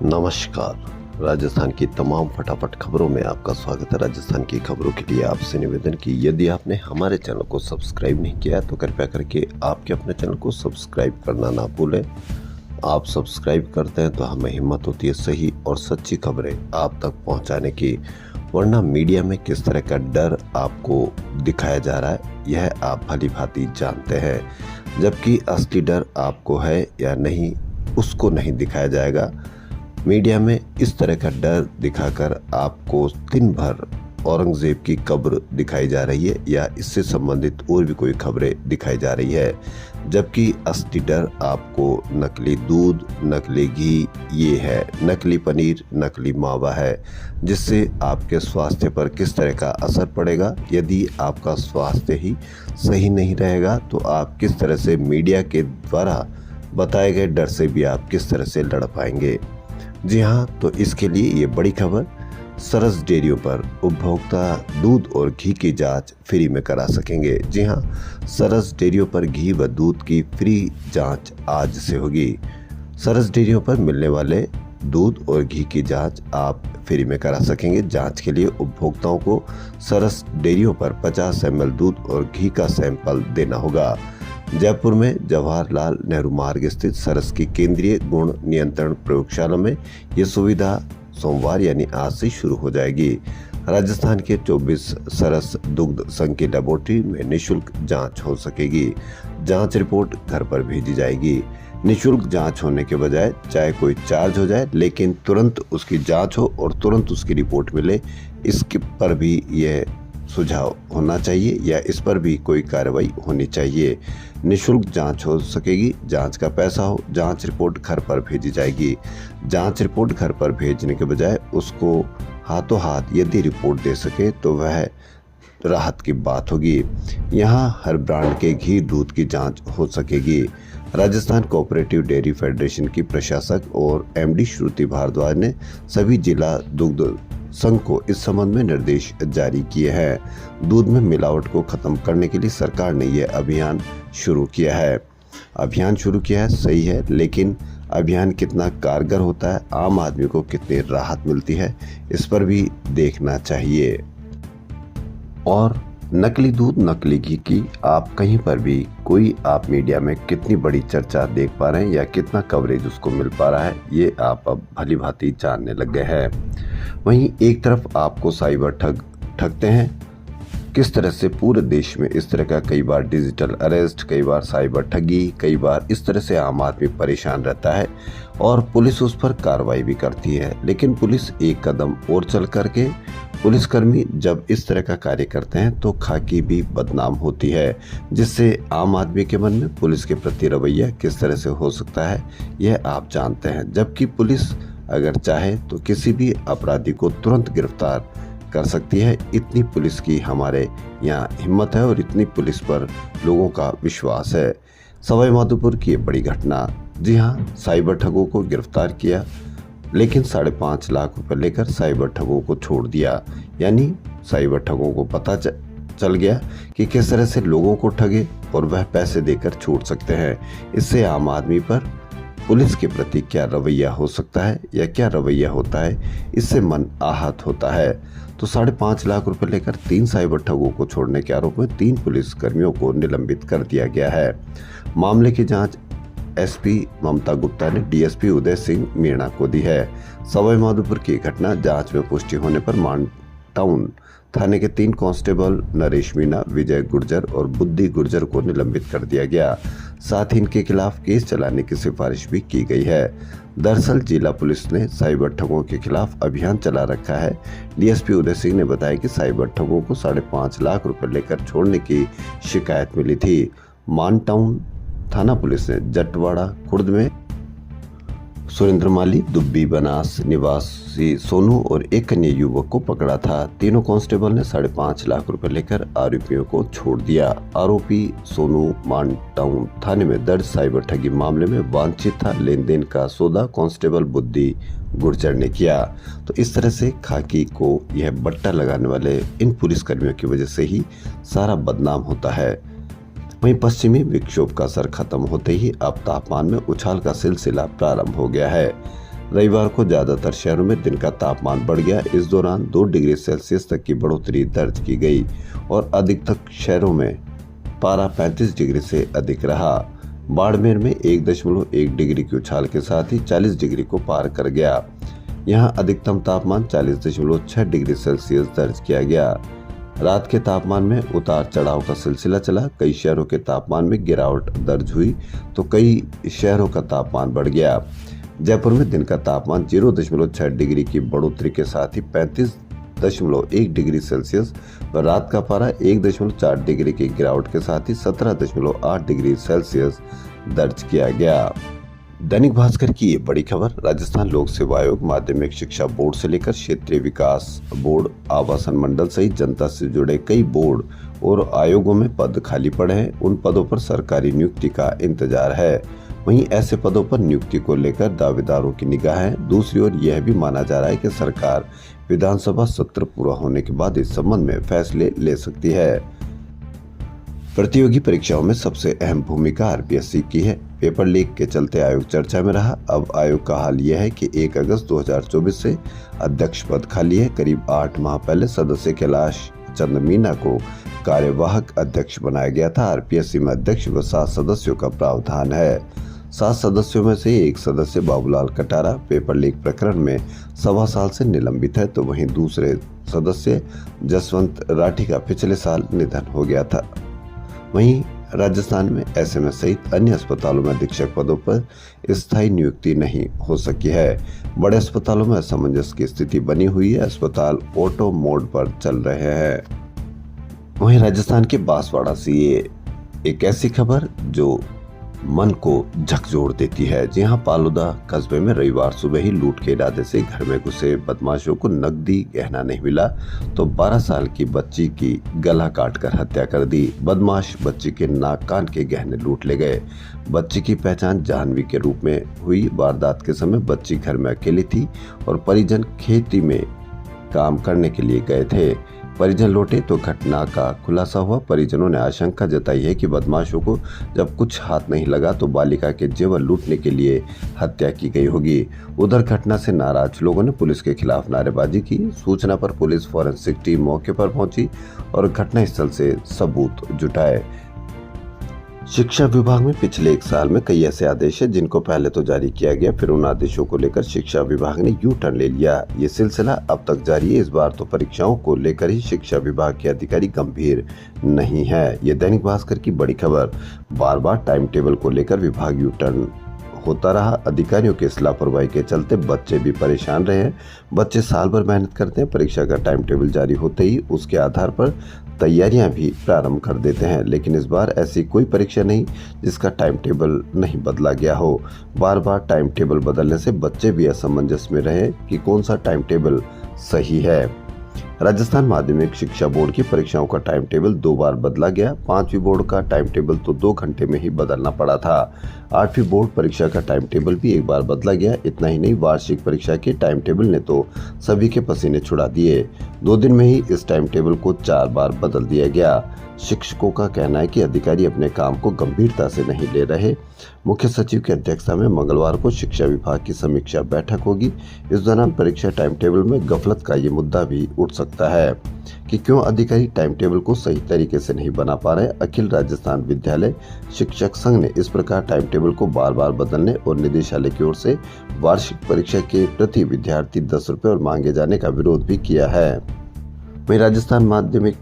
नमस्कार। राजस्थान की तमाम फटाफट खबरों में आपका स्वागत है। राजस्थान की खबरों के लिए आपसे निवेदन कि यदि आपने हमारे चैनल को सब्सक्राइब नहीं किया तो कृपया करके आपके अपने चैनल को सब्सक्राइब करना ना भूलें। आप सब्सक्राइब करते हैं तो हमें हिम्मत होती है सही और सच्ची खबरें आप तक पहुंचाने की। वरना मीडिया में किस तरह का डर आपको दिखाया जा रहा है यह आप भली भांति जानते हैं, जबकि असली डर आपको है या नहीं उसको नहीं दिखाया जाएगा। मीडिया में इस तरह का डर दिखाकर आपको दिन भर औरंगजेब की कब्र दिखाई जा रही है या इससे संबंधित और भी कोई खबरें दिखाई जा रही है, जबकि असली डर आपको नकली दूध, नकली घी ये है, नकली पनीर, नकली मावा है, जिससे आपके स्वास्थ्य पर किस तरह का असर पड़ेगा। यदि आपका स्वास्थ्य ही सही नहीं रहेगा तो आप किस तरह से मीडिया के द्वारा बताए गए डर से भी आप किस तरह से लड़ पाएंगे। जी हाँ, तो इसके लिए ये बड़ी खबर, सरस डेयरियों पर उपभोक्ता दूध और घी की जांच फ्री में करा सकेंगे। जी हाँ, सरस डेयरियों पर घी व दूध की फ्री जांच आज से होगी। सरस डेयरियों पर मिलने वाले दूध और घी की जांच आप फ्री में करा सकेंगे। जांच के लिए उपभोक्ताओं को सरस डेयरियों पर 50 ml दूध और घी का सैंपल देना होगा। जयपुर में जवाहरलाल नेहरू मार्ग स्थित सरस की केंद्रीय गुण नियंत्रण प्रयोगशाला में ये सुविधा सोमवार यानी आज से शुरू हो जाएगी। राजस्थान के 24 सरस दुग्ध संघ की लेबोरेटरी में निशुल्क जांच हो सकेगी। जांच रिपोर्ट घर पर भेजी जाएगी। निशुल्क जांच होने के बजाय चाहे कोई चार्ज हो जाए लेकिन तुरंत उसकी जांच हो और तुरंत उसकी रिपोर्ट मिले, इसके पर भी यह सुझाव होना चाहिए या इस पर भी कोई कार्रवाई होनी चाहिए। निशुल्क जांच हो सकेगी, जांच का पैसा हो, जांच रिपोर्ट घर पर भेजी जाएगी। जांच रिपोर्ट घर पर भेजने के बजाय उसको हाथों हाथ यदि रिपोर्ट दे सके तो वह राहत की बात होगी। यहाँ हर ब्रांड के घी दूध की जांच हो सकेगी। राजस्थान कोऑपरेटिव डेयरी फेडरेशन की प्रशासक और एमडी श्रुति भारद्वाज ने सभी जिला दुग्ध संघ को इस संबंध में निर्देश जारी किए हैं। दूध में मिलावट को खत्म करने के लिए सरकार ने यह अभियान शुरू किया है। सही है, लेकिन अभियान कितना कारगर होता है, आम आदमी को कितनी राहत मिलती है, इस पर भी देखना चाहिए। और नकली दूध, नकली घी की आप कहीं पर भी कोई आप मीडिया में कितनी बड़ी चर्चा देख पा रहे हैं या कितना कवरेज उसको मिल पा रहा है, ये आप अब भली भांति जानने लग गए हैं। वहीं एक तरफ आपको साइबर ठगते हैं, किस तरह से पूरे देश में इस तरह का कई बार डिजिटल अरेस्ट, कई बार साइबर ठगी, कई बार इस तरह से आम आदमी परेशान रहता है और पुलिस उस पर कार्रवाई भी करती है। लेकिन पुलिस एक कदम और चल करके पुलिसकर्मी जब इस तरह का कार्य करते हैं तो खाकी भी बदनाम होती है, जिससे आम आदमी के मन में पुलिस के प्रति रवैया किस तरह से हो सकता है यह आप जानते हैं। जबकि पुलिस अगर चाहे तो किसी भी अपराधी को तुरंत गिरफ्तार कर सकती है, इतनी पुलिस की हमारे यहाँ हिम्मत है और इतनी पुलिस पर लोगों का विश्वास है। सवाई माधोपुर की बड़ी घटना, जी हाँ, साइबर ठगों को गिरफ्तार किया लेकिन 5.5 लाख रुपए लेकर साइबर ठगों को छोड़ दिया। यानी साइबर ठगों को पता चल गया कि किस तरह से लोगों को ठगे और वह पैसे देकर छूट सकते हैं। इससे आम आदमी पर पुलिस के प्रति क्या रवैया हो सकता है या क्या रवैया होता है, इससे मन आहत होता है। तो 5.5 लाख रुपए लेकर 3 साइबर ठगों को छोड़ने के आरोप में 3 पुलिस कर्मियों को निलंबित कर दिया गया है। मामले की जांच एसपी ममता गुप्ता ने डीएसपी उदय सिंह मीणा को दी है। सवाई माधोपुर की घटना जांच में पुष्टि होने पर मान टाउन थाने के 3 कांस्टेबल नरेश मीणा, विजय गुर्जर और बुद्धि गुर्जर को निलंबित कर दिया गया। साथ ही इनके खिलाफ केस चलाने की सिफारिश भी की गई है। दरअसल जिला पुलिस ने साइबर ठगों के खिलाफ अभियान चला रखा है। डीएसपी उदय सिंह ने बताया कि साइबर ठगों को 5.5 लाख रुपए लेकर छोड़ने की शिकायत मिली थी। मान टाउन थाना पुलिस ने जटवाड़ा खुर्द में सुरेंद्र माली, दुब्बी बनास निवासी सोनू और एक अन्य युवक को पकड़ा था। तीनों कांस्टेबल ने 5.5 लाख रुपए लेकर आरोपियों को छोड़ दिया। आरोपी सोनू मान टाउन थाने में दर्ज साइबर ठगी मामले में वांछित था। लेन देन का सौदा कांस्टेबल बुद्धि गुर्जर ने किया। तो इस तरह से खाकी को यह बट्टा लगाने वाले इन पुलिसकर्मियों की वजह से ही सारा बदनाम होता है। वहीं पश्चिमी विक्षोभ का असर खत्म होते ही अब तापमान में उछाल का सिलसिला प्रारंभ हो गया है। रविवार को ज्यादातर शहरों में दिन का तापमान बढ़ गया। इस दौरान 2 डिग्री सेल्सियस तक की बढ़ोतरी दर्ज की गई और अधिकतर शहरों में पारा 35 डिग्री से अधिक रहा। बाड़मेर में 1.1 डिग्री की उछाल के साथ ही 40 डिग्री को पार कर गया। यहां अधिकतम तापमान 40.6 डिग्री सेल्सियस दर्ज किया गया। रात के तापमान में उतार चढ़ाव का सिलसिला चला। कई शहरों के तापमान में गिरावट दर्ज हुई तो कई शहरों का तापमान बढ़ गया। जयपुर में दिन का तापमान 0.6 डिग्री की बढ़ोतरी के साथ ही 35.1 डिग्री सेल्सियस व रात का पारा 1.4 डिग्री की गिरावट के साथ ही 17.8 डिग्री सेल्सियस दर्ज किया गया। दैनिक भास्कर की ये बड़ी खबर, राजस्थान लोक सेवा आयोग, माध्यमिक शिक्षा बोर्ड से लेकर क्षेत्रीय विकास बोर्ड, आवासन मंडल सहित जनता से जुड़े कई बोर्ड और आयोगों में पद खाली पड़े हैं। उन पदों पर सरकारी नियुक्ति का इंतजार है। वहीं ऐसे पदों पर नियुक्ति को लेकर दावेदारों की निगाह है। दूसरी ओर यह भी माना जा रहा है कि सरकार विधानसभा सत्र पूरा होने के बाद इस संबंध में फैसले ले सकती है। प्रतियोगी परीक्षाओं में सबसे अहम भूमिका आरपीएससी की है। पेपर लीक के चलते आयोग चर्चा में रहा। अब आयोग का हाल यह है कि 1 अगस्त 2024 से अध्यक्ष पद खाली है। करीब 8 माह पहले सदस्य कैलाश चंद्र मीना को कार्यवाहक अध्यक्ष बनाया गया था। आरपीएससी में अध्यक्ष व 7 सदस्यों का प्रावधान है। 7 सदस्यों में से एक सदस्य बाबूलाल कटारा पेपर लीक प्रकरण में 1.25 साल से निलंबित है, तो वहीं दूसरे सदस्य जसवंत राठी का पिछले साल निधन हो गया था। वहीं राजस्थान में एसएमएस सहित अन्य अस्पतालों में अधीक्षक पदों पर स्थायी नियुक्ति नहीं हो सकी है। बड़े अस्पतालों में असमंजस की स्थिति बनी हुई है। अस्पताल ऑटो मोड पर चल रहे हैं। वहीं राजस्थान के बांसवाड़ा से ये एक ऐसी खबर जो मन को झकझोर देती है। जी हां, पालुदा कस्बे में रविवार सुबह ही लूट के इरादे से घर में घुसे बदमाशों को नकदी गहना नहीं मिला तो 12 साल की बच्ची की गला काटकर हत्या कर दी। बदमाश बच्ची के नाक कान के गहने लूट ले गए। बच्ची की पहचान जाह्नवी के रूप में हुई। वारदात के समय बच्ची घर में अकेली थी और परिजन खेती में काम करने के लिए गए थे। परिजन लौटे तो घटना का खुलासा हुआ। परिजनों ने आशंका जताई है कि बदमाशों को जब कुछ हाथ नहीं लगा तो बालिका के जेवर लूटने के लिए हत्या की गई होगी। उधर घटना से नाराज लोगों ने पुलिस के खिलाफ नारेबाजी की। सूचना पर पुलिस फॉरेंसिक टीम मौके पर पहुंची और घटनास्थल से सबूत जुटाए। शिक्षा विभाग में पिछले 1 साल में कई ऐसे आदेश हैं जिनको पहले तो जारी किया गया, फिर उन आदेशों को लेकर शिक्षा विभाग ने यू टर्न ले लिया। ये सिलसिला अब तक जारी है। इस बार तो परीक्षाओं को लेकर ही शिक्षा विभाग के अधिकारी गंभीर नहीं है। ये दैनिक भास्कर की बड़ी खबर। बार बार टाइम टेबल को लेकर विभाग यू टर्न होता रहा। अधिकारियों के इस लापरवाही के चलते बच्चे भी परेशान रहे हैं। बच्चे साल भर मेहनत करते हैं, परीक्षा का टाइम टेबल जारी होते ही उसके आधार पर तैयारियां भी प्रारंभ कर देते हैं, लेकिन इस बार ऐसी कोई परीक्षा नहीं जिसका टाइम टेबल नहीं बदला गया हो। बार बार टाइम टेबल बदलने से बच्चे भी असमंजस में रहे कि कौन सा टाइम टेबल सही है। राजस्थान माध्यमिक शिक्षा बोर्ड की परीक्षाओं का टाइम टेबल 2 बार बदला गया। 5वीं बोर्ड का टाइम टेबल तो 2 घंटे में ही बदलना पड़ा था। 8वीं बोर्ड परीक्षा का टाइम टेबल भी 1 बार बदला गया। इतना ही नहीं, वार्षिक परीक्षा के टाइम टेबल ने तो सभी के पसीने छुड़ा दिए। 2 दिन में ही इस टाइम टेबल को 4 बार बदल दिया गया। शिक्षकों का कहना है कि अधिकारी अपने काम को गंभीरता से नहीं ले रहे। मुख्य सचिव की अध्यक्षता में मंगलवार को शिक्षा विभाग की समीक्षा बैठक होगी। इस दौरान परीक्षा टाइम टेबल में गफलत का ये मुद्दा भी उठ सकता है कि क्यों अधिकारी टाइम टेबल को सही तरीके से नहीं बना पा रहे। अखिल राजस्थान विद्यालय शिक्षक संघ ने इस प्रकार टाइम टेबल को बार बार बदलने और निदेशालय की ओर से वार्षिक परीक्षा के प्रति विद्यार्थी 10 रुपए और मांगे जाने का विरोध भी किया है। वहीं राजस्थान माध्यमिक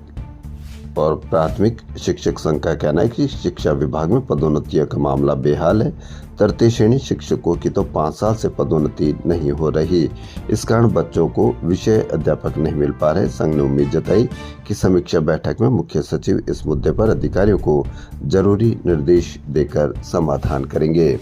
और प्राथमिक शिक्षक संघ का कहना है कि शिक्षा विभाग में पदोन्नतियों का मामला बेहाल है। तृतीय श्रेणी शिक्षकों की तो 5 साल से पदोन्नति नहीं हो रही। इस कारण बच्चों को विषय अध्यापक नहीं मिल पा रहे। संघ ने उम्मीद जताई कि समीक्षा बैठक में मुख्य सचिव इस मुद्दे पर अधिकारियों को जरूरी निर्देश देकर समाधान करेंगे।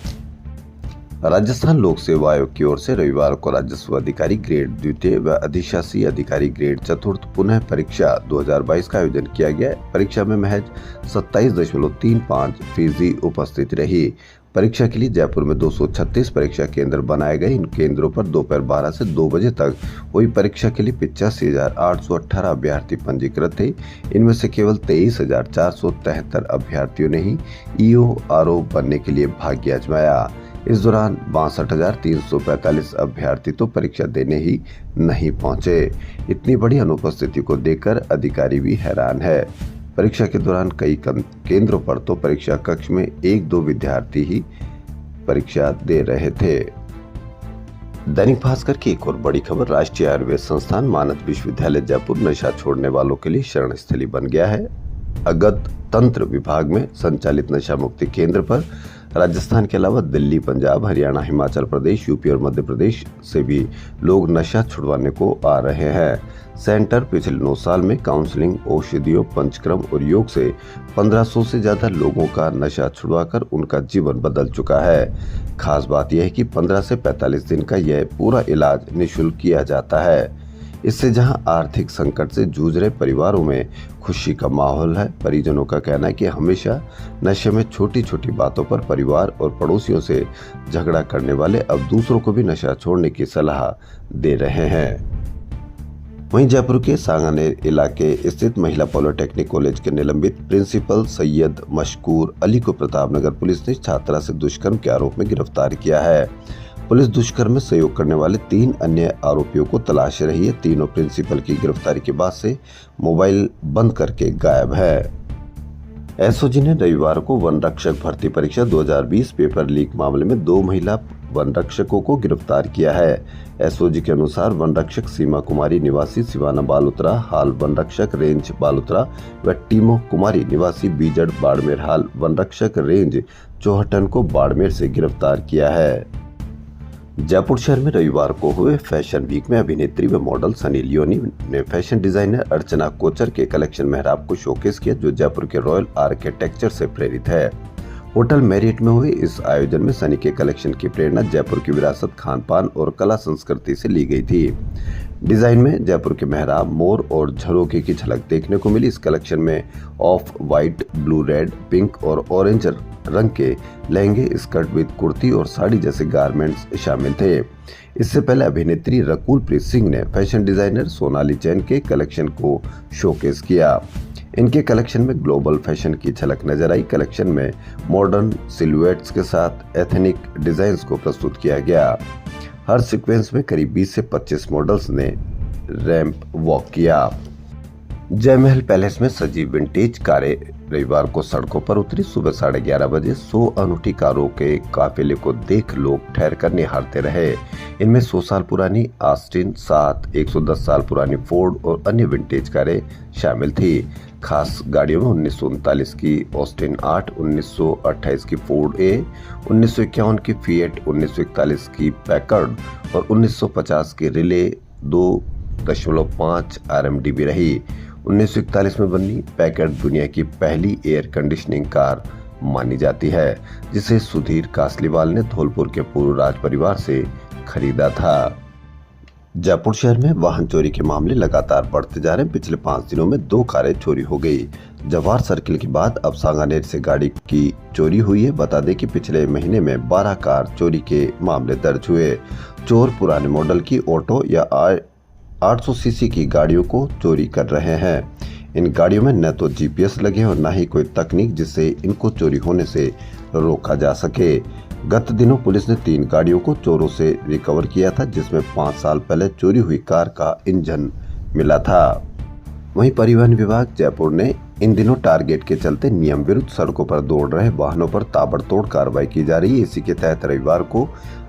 राजस्थान लोक सेवा आयोग की ओर से रविवार को राजस्व अधिकारी ग्रेड द्वितीय व अधिशासी अधिकारी ग्रेड चतुर्थ पुनः परीक्षा 2022 का आयोजन किया गया। परीक्षा में महज 27.35% उपस्थित रही। परीक्षा के लिए जयपुर में 236 परीक्षा केंद्र बनाए गए। इन केंद्रों पर दोपहर 12 से 2 बजे तक हुई परीक्षा के लिए 85,818 अभ्यर्थी पंजीकृत थे। इनमें से केवल 23,473 अभ्यर्थियों ने ही ईओ आरओ बनने के लिए भाग्य आजमाया। इस दौरान 62,345 अभ्यर्थी तो परीक्षा देने ही नहीं पहुंचे। इतनी बड़ी अनुपस्थिति को देखकर अधिकारी भी हैरान है। परीक्षा के दौरान कई केंद्रों पर तो परीक्षा कक्ष में 1-2 विद्यार्थी ही परीक्षा दे रहे थे। दैनिक भास्कर की एक और बड़ी खबर, राष्ट्रीय आयुर्वेद संस्थान मानद विश्वविद्यालय जयपुर नशा छोड़ने वालों के लिए शरण स्थली बन गया है। अगत तंत्र विभाग में संचालित नशा मुक्ति केंद्र पर राजस्थान के अलावा दिल्ली, पंजाब, हरियाणा, हिमाचल प्रदेश, यूपी और मध्य प्रदेश से भी लोग नशा छुड़वाने को आ रहे हैं। सेंटर पिछले 9 साल में काउंसलिंग, औषधियों, पंचक्रम और योग से 1500 से ज्यादा लोगों का नशा छुड़वाकर उनका जीवन बदल चुका है। खास बात यह है कि 15 से 45 दिन का यह पूरा इलाज निःशुल्क किया जाता है। इससे जहां आर्थिक संकट से जूझ रहे परिवारों में खुशी का माहौल है, परिजनों का कहना है कि हमेशा नशे में छोटी छोटी बातों पर परिवार और पड़ोसियों से झगड़ा करने वाले अब दूसरों को भी नशा छोड़ने की सलाह दे रहे हैं। वहीं जयपुर के सांगानेर इलाके स्थित महिला पॉलिटेक्निक कॉलेज के निलंबित प्रिंसिपल सैयद मशकूर अली को प्रतापनगर पुलिस ने छात्रा से दुष्कर्म के आरोप में गिरफ्तार किया है। पुलिस दुष्कर्म में सहयोग करने वाले 3 अन्य आरोपियों को तलाश रही है। तीनों प्रिंसिपल की गिरफ्तारी के बाद से मोबाइल बंद करके गायब है। एसओजी ने रविवार को वन रक्षक भर्ती परीक्षा 2020 पेपर लीक मामले में 2 महिला वन रक्षकों को गिरफ्तार किया है। एसओजी के अनुसार वन रक्षक सीमा कुमारी निवासी सिवाना बालोतरा हाल वन रक्षक रेंज बालोतरा व टीमो कुमारी निवासी बीजड़ बाड़मेर हाल वन रक्षक रेंज चौहटन को बाड़मेर से गिरफ्तार किया है। जयपुर शहर में रविवार को हुए फैशन वीक में अभिनेत्री व मॉडल सनी लियोनी ने फैशन डिजाइनर अर्चना कोचर के कलेक्शन मेहराब को शोकेस किया, जो जयपुर के रॉयल आर्किटेक्चर से प्रेरित है। होटल मैरियट में हुए इस आयोजन में सनी के कलेक्शन की प्रेरणा जयपुर की विरासत, खान पान और कला संस्कृति से ली गई थी। डिजाइन में जयपुर के मेहराब, मोर और झरोखे की झलक देखने को मिली। इस कलेक्शन में of white, blue, red, pink और ऑरेंज रंग के लहंगे, स्कर्ट विद कुर्ती और साड़ी जैसे गारमेंट्स शामिल थे। इससे पहले अभिनेत्री रकुल प्रीत सिंह ने फैशन डिजाइनर सोनाली जैन के कलेक्शन को शोकेस किया। इनके कलेक्शन में ग्लोबल फैशन की झलक नजर आई। कलेक्शन में मॉडर्न सिलुएट्स के साथ एथनिक डिजाइन्स को प्रस्तुत किया गया। हर सीक्वेंस में करीब 20 से 25 मॉडल्स ने रैंप वॉक किया। जयमहल पैलेस में सजी विंटेज कारें रविवार को सड़कों पर उतरी। सुबह 11:30 बजे 100 अनूठी कारों के काफिले को देख लोग ठहर कर निहारते रहे। इनमें 100 साल पुरानी ऑस्टिन 7, 110 साल पुरानी फोर्ड और अन्य विंटेज कारें शामिल थी। खास गाड़ियों में 1939 की ऑस्टिन 8, 1928 की फोर्ड ए, 1951 की फिएट, 1941 की पैकर्ड और 1950 की रिले 2.5 RMD भी रही। 1941 में बनी पैकर्ड दुनिया की पहली एयर कंडीशनिंग कार मानी जाती है, जिसे सुधीर कासलीवाल ने धौलपुर के पूर्व राज परिवार से खरीदा था। जयपुर शहर में वाहन चोरी के मामले लगातार बढ़ते जा रहे हैं। पिछले 5 दिनों में 2 कारें चोरी हो गई। जवाहर सर्किल के बाद अब सांगानेर से गाड़ी की चोरी हुई है। बता दें कि पिछले महीने में 12 कार चोरी के मामले दर्ज हुए। चोर पुराने मॉडल की ऑटो या 800 सीसी की गाड़ियों को चोरी कर रहे हैं। इन गाड़ियों में न तो GPS लगे और न ही कोई तकनीक जिससे इनको चोरी होने से रोका जा सके। गत दिनों पुलिस ने 3 गाड़ियों को चोरों से रिकवर किया था, जिसमें 5 साल पहले चोरी हुई कार का इंजन मिला था। वहीं परिवहन विभाग जयपुर ने इन दिनों टारगेट के चलते नियम विरुद्ध सड़कों पर दौड़ रहे वाहनों पर ताबड़तोड़ कार्रवाई की जा रही है। इसी के तहत रविवार को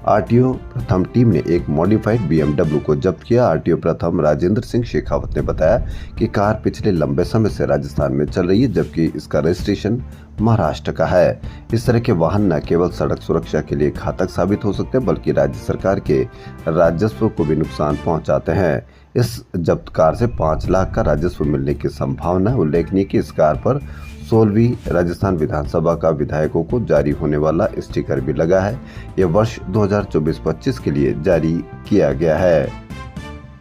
RTO प्रथम टीम ने एक मॉडिफाइड BMW को जब्त किया। RTO प्रथम राजेंद्र सिंह शेखावत ने बताया कि कार पिछले लंबे समय से राजस्थान में चल रही है, जबकि इसका रजिस्ट्रेशन महाराष्ट्र का है। इस तरह के वाहन न केवल सड़क सुरक्षा के लिए घातक साबित हो सकते हैं, बल्कि राज्य सरकार के राजस्व को भी नुकसान पहुंचाते हैं। इस जब्त कार से 5 लाख का राजस्व मिलने की संभावना है। उल्लेखनीय कि इस कार पर 16वीं राजस्थान विधानसभा का विधायकों को जारी होने वाला स्टिकर भी लगा है। यह वर्ष 2024-25 के लिए जारी किया गया है।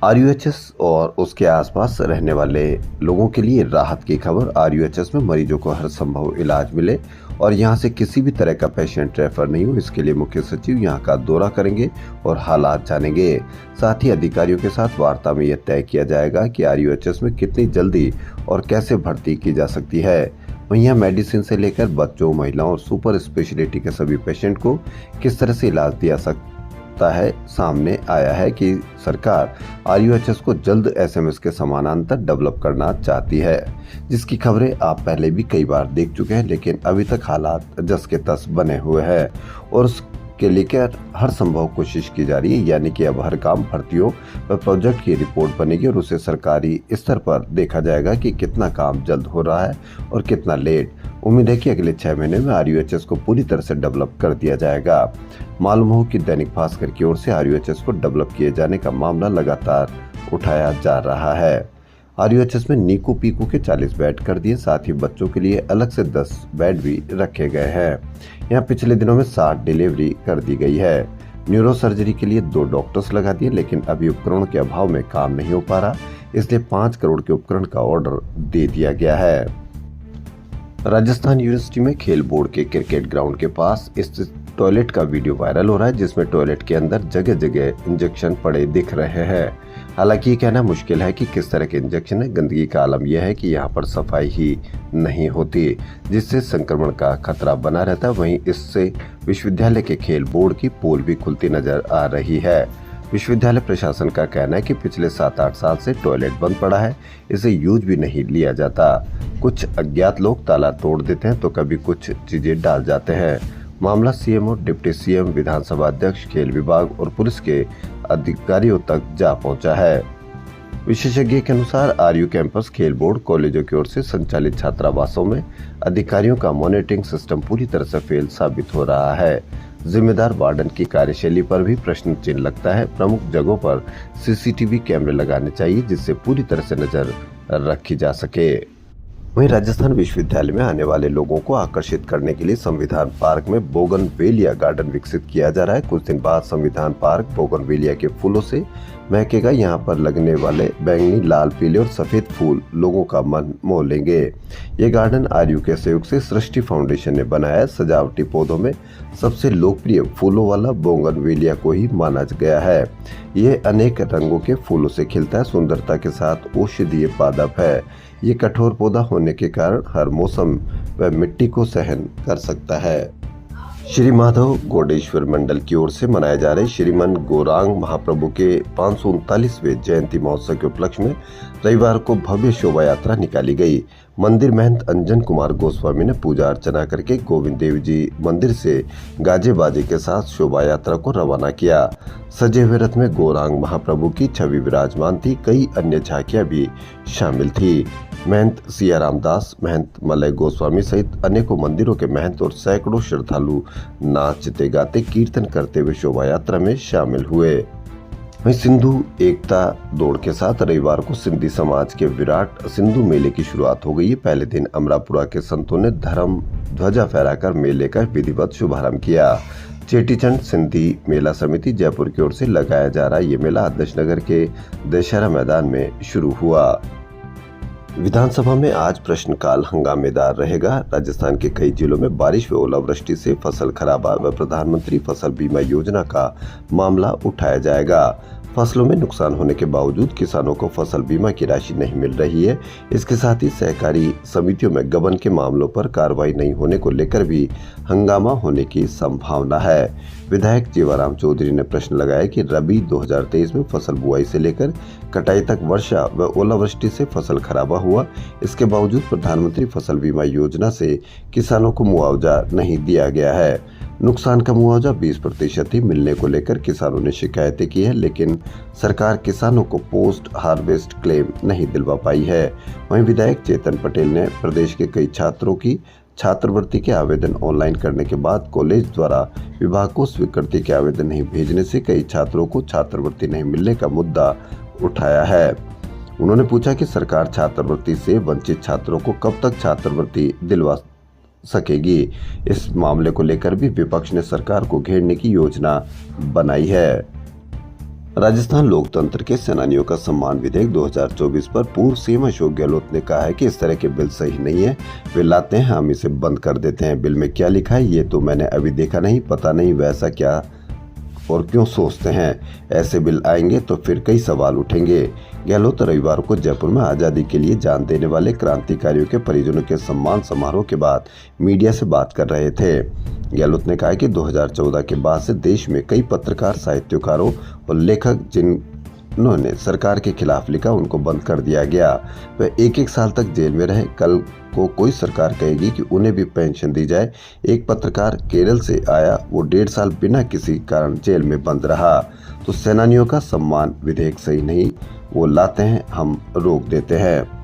RUHS और उसके आसपास रहने वाले लोगों के लिए राहत की खबर। RUHS में मरीजों को हर संभव इलाज मिले और यहां से किसी भी तरह का पेशेंट रेफर नहीं हो, इसके लिए मुख्य सचिव यहां का दौरा करेंगे और हालात जानेंगे। साथ ही अधिकारियों के साथ वार्ता में यह तय किया जाएगा कि RUHS में कितनी जल्दी और कैसे भर्ती की जा सकती है। वहीं यहाँ मेडिसिन से लेकर बच्चों, महिलाओं और सुपर स्पेशलिटी के सभी पेशेंट को किस तरह से इलाज दिया सकता है, सामने आया है कि सरकार RUHS को जल्द SMS के समानांतर डेवलप करना चाहती है, जिसकी खबरें आप पहले भी कई बार देख चुके हैं, लेकिन अभी तक हालात जस के तस बने हुए हैं और उसके लेकर हर संभव कोशिश की जा रही है। यानी कि अब हर काम, भर्तियों व प्रोजेक्ट की रिपोर्ट बनेगी और उसे सरकारी स्तर पर देखा जाएगा कि कितना काम जल्द हो रहा है और कितना लेट। उम्मीद है कि अगले 6 महीने में RUHS को पूरी तरह से डेवलप कर दिया जाएगा। मालूम हो कि दैनिक भास्कर की ओर से RUHS को डेवलप किए जाने का मामला लगातार उठाया जा रहा है। RUHS में नीको पीको के 40 बेड कर दिए, साथ ही बच्चों के लिए अलग से 10 बेड भी रखे गए हैं। यहाँ पिछले दिनों में 60 डिलीवरी कर दी गई है। न्यूरो सर्जरी के लिए 2 डॉक्टर्स लगा दिए, लेकिन अभी उपकरणों के अभाव में काम नहीं हो पा रहा, इसलिए 5 करोड़ के उपकरण का ऑर्डर दे दिया गया है। राजस्थान यूनिवर्सिटी में खेल बोर्ड के क्रिकेट ग्राउंड के पास स्थित टॉयलेट का वीडियो वायरल हो रहा है, जिसमें टॉयलेट के अंदर जगह जगह इंजेक्शन पड़े दिख रहे हैं। हालांकि ये कहना मुश्किल है कि किस तरह के इंजेक्शन है। गंदगी का आलम यह है कि यहाँ पर सफाई ही नहीं होती, जिससे संक्रमण का खतरा बना रहता है। वहीं इससे विश्वविद्यालय के खेल बोर्ड की पोल भी खुलती नजर आ रही है। विश्वविद्यालय प्रशासन का कहना है कि पिछले 7-8 साल से टॉयलेट बंद पड़ा है, इसे यूज भी नहीं लिया जाता। कुछ अज्ञात लोग ताला तोड़ देते हैं तो कभी कुछ चीजें डाल जाते हैं। मामला CM और डिप्टी CM, विधानसभा अध्यक्ष, खेल विभाग और पुलिस के अधिकारियों तक जा पहुंचा है। विशेषज्ञ के अनुसार RU कैंपस खेल बोर्ड कॉलेजों की ओर से संचालित छात्रावासों में अधिकारियों का मॉनिटरिंग सिस्टम पूरी तरह से फेल साबित हो रहा है। जिम्मेदार वार्डन की कार्यशैली पर भी प्रश्न चिन्ह लगता है। प्रमुख जगहों पर CCTV कैमरे लगाने चाहिए, जिससे पूरी तरह से नजर रखी जा सके। वहीं राजस्थान विश्वविद्यालय में आने वाले लोगों को आकर्षित करने के लिए संविधान पार्क में बोगनवेलिया गार्डन विकसित किया जा रहा है। कुछ दिन बाद संविधान पार्क बोगनवेलिया के फूलों से महकेगा। यहाँ पर लगने वाले बैंगनी, लाल, पीले और सफेद फूल लोगों का मन मोह लेंगे। ये गार्डन RU के सहयोग से सृष्टि फाउंडेशन ने बनाया है। सजावटी पौधों में सबसे लोकप्रिय फूलों वाला बोगनवेलिया को ही माना गया है। ये अनेक रंगों के फूलों से खिलता है, सुंदरता के साथ औषधीय पादप है। ये कठोर पौधा होने के कारण हर मौसम व मिट्टी को सहन कर सकता है। श्री माधव गौडेश्वर मंडल की ओर से मनाए जा रहे श्रीमन गौरांग महाप्रभु के 539वें जयंती महोत्सव के उपलक्ष्य में रविवार को भव्य शोभा यात्रा निकाली गई। मंदिर महंत अंजन कुमार गोस्वामी ने पूजा अर्चना करके गोविंद देव जी मंदिर से गाजे बाजे के साथ शोभा यात्रा को रवाना किया। सजे हुए रथ में गौरांग महाप्रभु की छवि विराजमान थी। कई अन्य झांकियां भी शामिल थी। महंत सिया रामदास, महंत मलय गोस्वामी सहित अनेकों मंदिरों के महंत और सैकड़ों श्रद्धालु नाचते गाते कीर्तन करते हुए शोभा यात्रा में शामिल हुए। वहीं सिंधु एकता दौड़ के साथ रविवार को सिंधी समाज के विराट सिंधु मेले की शुरुआत हो गई है। पहले दिन अमरापुरा के संतों ने धर्म ध्वजा फहराकर मेले का विधिवत शुभारंभ किया। चेटीचंड सिंधी मेला समिति जयपुर की ओर से लगाया जा रहा ये मेला आदर्शनगर के दशहरा मैदान में शुरू हुआ। विधानसभा में आज प्रश्नकाल हंगामेदार रहेगा। राजस्थान के कई जिलों में बारिश व ओलावृष्टि से फसल खराबा व प्रधानमंत्री फसल बीमा योजना का मामला उठाया जाएगा। फसलों में नुकसान होने के बावजूद किसानों को फसल बीमा की राशि नहीं मिल रही है। इसके साथ ही सहकारी समितियों में गबन के मामलों पर कार्रवाई नहीं होने को लेकर भी हंगामा होने की संभावना है। विधायक जीवाराम चौधरी ने प्रश्न लगाया कि रबी 2023 में फसल बुआई से लेकर कटाई तक वर्षा व ओलावृष्टि से फसल खराबा हुआ, इसके बावजूद प्रधानमंत्री फसल बीमा योजना से किसानों को मुआवजा नहीं दिया गया है। नुकसान का मुआवजा 20% ही मिलने को लेकर किसानों ने शिकायतें की है, लेकिन सरकार किसानों को पोस्ट हार्वेस्ट क्लेम नहीं दिलवा पाई है। वहीं विधायक चेतन पटेल ने प्रदेश के कई छात्रों की छात्रवृत्ति के आवेदन ऑनलाइन करने के बाद कॉलेज द्वारा विभाग को स्वीकृति के आवेदन नहीं भेजने से कई छात्रों को छात्रवृत्ति नहीं मिलने का मुद्दा उठाया है। उन्होंने पूछा कि सरकार छात्रवृत्ति से वंचित छात्रों को कब तक छात्रवृत्ति दिलवा सकेगी। इस मामले को लेकर भी विपक्ष ने सरकार को घेरने की योजना बनाई है। राजस्थान लोकतंत्र के सेनानियों का सम्मान विधेयक 2024 पर पूर्व सीएम अशोक गहलोत ने कहा है कि इस तरह के बिल सही नहीं है, वे लाते हैं हम इसे बंद कर देते हैं। बिल में क्या लिखा है ये तो मैंने अभी देखा नहीं, पता नहीं वैसा क्या और क्यों सोचते हैं? ऐसे बिल आएंगे तो फिर कई सवाल उठेंगे। गहलोत रविवार को जयपुर में आज़ादी के लिए जान देने वाले क्रांतिकारियों के परिजनों के सम्मान समारोह के बाद मीडिया से बात कर रहे थे। गहलोत ने कहा कि 2014 के बाद से देश में कई पत्रकार, साहित्यकारों और लेखक जिन्होंने सरकार के खिलाफ लिखा, उनको बंद कर दिया गया। वे 1-1 साल तक जेल में रहे। कल को कोई सरकार कहेगी कि उन्हें भी पेंशन दी जाए। एक पत्रकार केरल से आया, वो 1.5 साल बिना किसी कारण जेल में बंद रहा। तो सेनानियों का सम्मान विधेयक सही नहीं, वो लाते हैं, हम रोक देते हैं।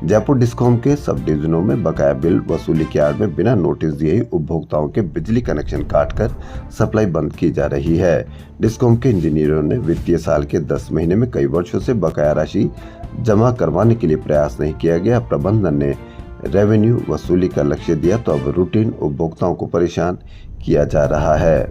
जयपुर डिस्कॉम के सब डिवीजनों में बकाया बिल वसूली के आड़ में बिना नोटिस दिए ही उपभोक्ताओं के बिजली कनेक्शन काटकर सप्लाई बंद की जा रही है। डिस्कॉम के इंजीनियरों ने वित्तीय साल के 10 महीने में कई वर्षों से बकाया राशि जमा करवाने के लिए प्रयास नहीं किया गया। प्रबंधन ने रेवेन्यू वसूली का लक्ष्य दिया तो अब रूटीन उपभोक्ताओं को परेशान किया जा रहा है।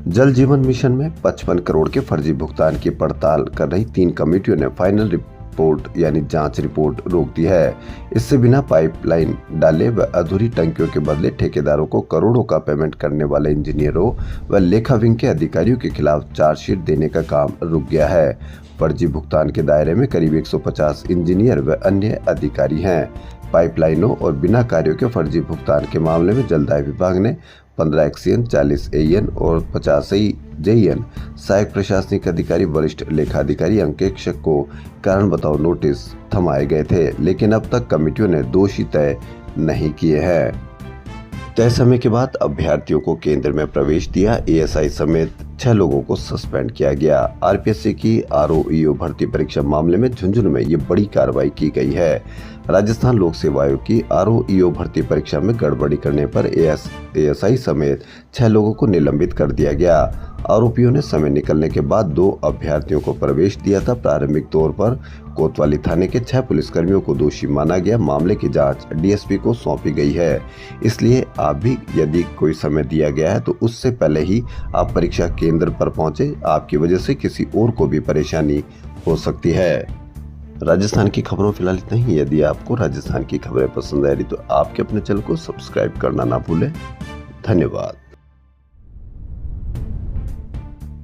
जल जीवन मिशन में 55 करोड़ के फर्जी भुगतान की पड़ताल कर रही 3 कमेटियों ने फाइनल रिपोर्ट यानी जांच रिपोर्ट रोक दी है। इससे बिना पाइपलाइन डाले व अधूरी टंकियों के बदले ठेकेदारों को करोड़ों का पेमेंट करने वाले इंजीनियरों व लेखा विंग के अधिकारियों के खिलाफ चार्जशीट देने का काम रुक गया है। फर्जी भुगतान के दायरे में करीब 150 इंजीनियर व अन्य अधिकारी हैं। पाइपलाइनों और बिना कार्यों के फर्जी भुगतान के मामले में जलदाय विभाग ने 15 एक्सीएन, 40 एईएन और 50 जेईएन सहायक प्रशासनिक अधिकारी, वरिष्ठ लेखाधिकारी, अंकेक्षक को कारण बताओ नोटिस थमाए गए थे, लेकिन अब तक कमेटियों ने दोषी तय नहीं किए हैं। तय समय के बाद अभ्यर्थियों को केंद्र में प्रवेश दिया। एएसआई समेत 6 लोगों को सस्पेंड किया गया। आरपीएससी की आरओईओ भर्ती परीक्षा मामले में झुंझुनू में ये बड़ी कार्रवाई की गई है। राजस्थान लोक सेवा आयोग की आरओईओ भर्ती परीक्षा में गड़बड़ी करने पर एएसआई समेत 6 लोगों को निलंबित कर दिया गया। आरोपियों ने समय निकलने के बाद 2 अभ्यर्थियों को प्रवेश दिया था। प्रारंभिक तौर पर कोतवाली थाने के 6 पुलिसकर्मियों को दोषी माना गया। मामले की जांच डीएसपी को सौंपी गई है। इसलिए आप भी यदि कोई समय दिया गया है तो उससे पहले ही आप परीक्षा केंद्र पर पहुंचे। आपकी वजह से किसी और को भी परेशानी हो सकती है। राजस्थान की खबरों फिलहाल इतना ही। यदि आपको राजस्थान की खबरें पसंद आ रही तो आपके अपने चैनल को सब्सक्राइब करना ना भूलें। धन्यवाद।